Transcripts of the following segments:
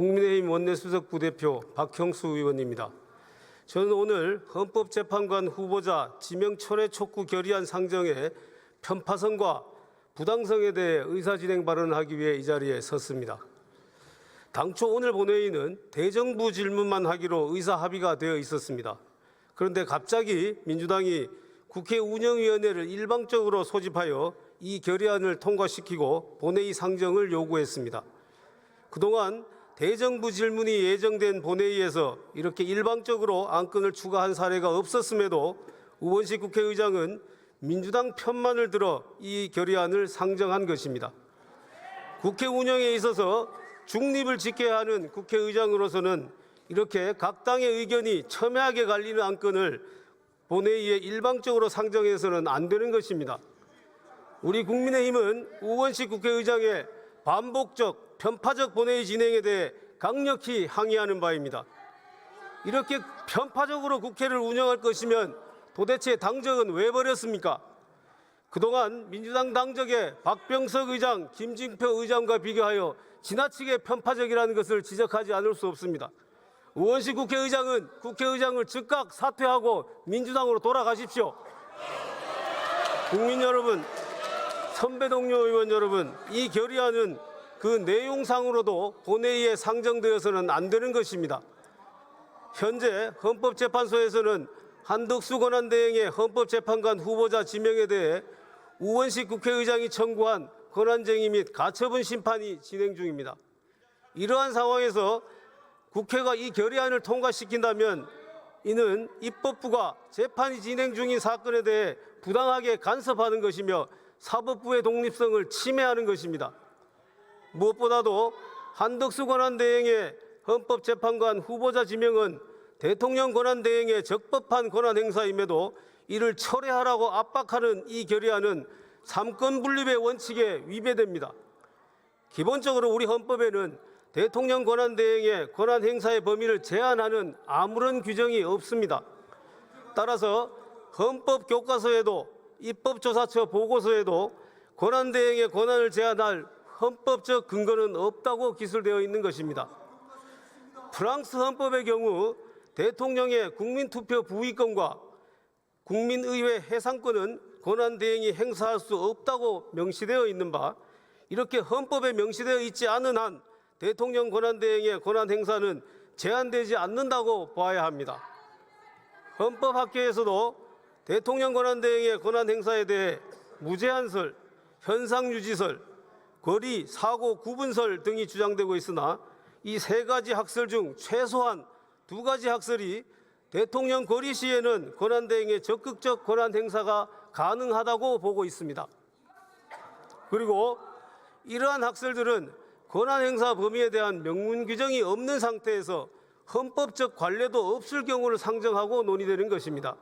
국민의힘 원내수석 부대표 박형수 의원입니다. 저는 오늘 헌법재판관 후보자 지명 철회 촉구 결의안 상정의 편파성과 부당성에 대해 의사진행 발언을 하기 위해 이 자리에 섰습니다. 당초 오늘 본회의는 대정부 질문만 하기로 의사합의가 되어 있었습니다. 그런데 갑자기 민주당이 국회 운영위원회를 일방적으로 소집하여 이 결의안을 통과시키고 본회의 상정을 요구했습니다. 그동안 대정부 질문이 예정된 본회의에서 이렇게 일방적으로 안건을 추가한 사례가 없었음에도 우원식 국회의장은 민주당 편만을 들어 이 결의안을 상정한 것입니다. 국회 운영에 있어서 중립을 지켜야 하는 국회의장으로서는 이렇게 각 당의 의견이 첨예하게 갈리는 안건을 본회의에 일방적으로 상정해서는 안 되는 것입니다. 우리 국민의힘은 우원식 국회의장의 반복적, 편파적 본회의 진행에 대해 강력히 항의하는 바입니다. 이렇게 편파적으로 국회를 운영할 것이면 도대체 당적은 왜 버렸습니까? 그동안 민주당 당적의 박병석 의장, 김진표 의장과 비교하여 지나치게 편파적이라는 것을 지적하지 않을 수 없습니다. 우원식 국회의장은 국회의장을 즉각 사퇴하고 민주당으로 돌아가십시오. 국민 여러분, 선배 동료 의원 여러분, 이 결의안은 그 내용상으로도 본회의에 상정되어서는 안 되는 것입니다. 현재 헌법재판소에서는 한덕수 권한대행의 헌법재판관 후보자 지명에 대해 우원식 국회의장이 청구한 권한쟁의 및 가처분 심판이 진행 중입니다. 이러한 상황에서 국회가 이 결의안을 통과시킨다면 이는 입법부가 재판이 진행 중인 사건에 대해 부당하게 간섭하는 것이며 사법부의 독립성을 침해하는 것입니다. 무엇보다도 한덕수 권한대행의 헌법재판관 후보자 지명은 대통령 권한대행의 적법한 권한 행사임에도 이를 철회하라고 압박하는 이 결의안은 삼권 분립의 원칙에 위배됩니다. 기본적으로 우리 헌법에는 대통령 권한대행의 권한 행사의 범위를 제한하는 아무런 규정이 없습니다. 따라서 헌법 교과서에도 입법조사처 보고서에도 권한대행의 권한을 제한할 헌법적 근거는 없다고 기술되어 있는 것입니다. 프랑스 헌법의 경우 대통령의 국민투표 부의권과 국민의회 해상권은 권한대행이 행사할 수 없다고 명시되어 있는 바, 이렇게 헌법에 명시되어 있지 않은 한 대통령 권한대행의 권한 행사는 제한되지 않는다고 봐야 합니다. 헌법학계에서도 대통령 권한대행의 권한 행사에 대해 무제한설, 현상유지설, 거리, 사고, 구분설 등이 주장되고 있으나 이 세 가지 학설 중 최소한 두 가지 학설이 대통령 거리 시에는 권한대행의 적극적 권한 행사가 가능하다고 보고 있습니다. 그리고 이러한 학설들은 권한 행사 범위에 대한 명문 규정이 없는 상태에서 헌법적 관례도 없을 경우를 상정하고 논의되는 것입니다.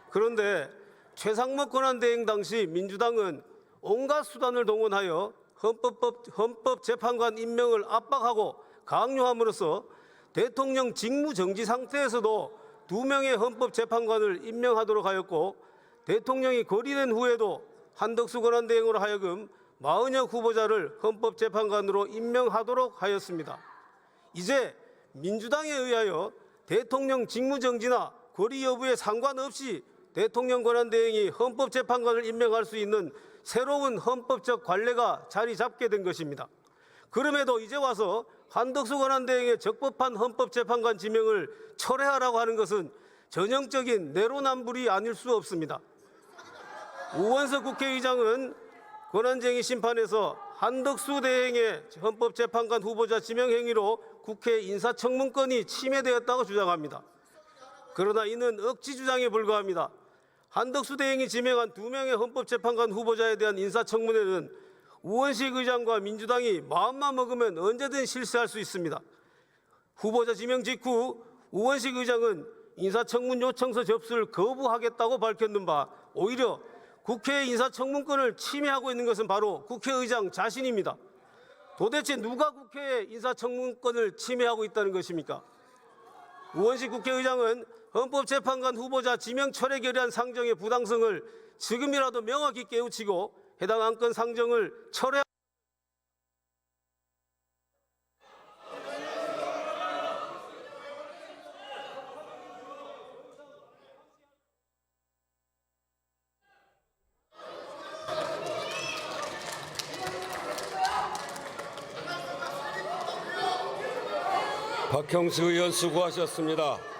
그런데 최상목 권한대행 당시 민주당은 온갖 수단을 동원하여 헌법재판관 임명을 압박하고 강요함으로써 대통령 직무정지 상태에서도 2명의 헌법재판관을 임명하도록 하였고, 대통령이 거리된 후에도 한덕수 권한대행으로 하여금 40여 후보자를 헌법재판관으로 임명하도록 하였습니다. 이제 민주당에 의하여 대통령 직무정지나 거리 여부에 상관없이 대통령 권한대행이 헌법재판관을 임명할 수 있는 새로운 헌법적 관례가 자리 잡게 된 것입니다. 그럼에도 이제 와서 한덕수 권한대행의 적법한 헌법재판관 지명을 철회하라고 하는 것은 전형적인 내로남불이 아닐 수 없습니다. 우원석 국회의장은 권한쟁의 심판에서 한덕수 대행의 헌법재판관 후보자 지명 행위로 국회 인사청문권이 침해되었다고 주장합니다. 그러나 이는 억지 주장에 불과합니다. 한덕수 대행이 지명한 2명의 헌법재판관 후보자에 대한 인사청문회는 우원식 의장과 민주당이 마음만 먹으면 언제든 실시할 수 있습니다. 후보자 지명 직후 우원식 의장은 인사청문 요청서 접수를 거부하겠다고 밝혔는 바, 오히려 국회의 인사청문권을 침해하고 있는 것은 바로 국회의장 자신입니다. 도대체 누가 국회의 인사청문권을 침해하고 있다는 것입니까? 우원식 국회의장은 헌법재판관 후보자 지명 철회 결의안 상정의 부당성을 지금이라도 명확히 깨우치고 해당 안건 상정을 철회. 박형수 의원 수고하셨습니다.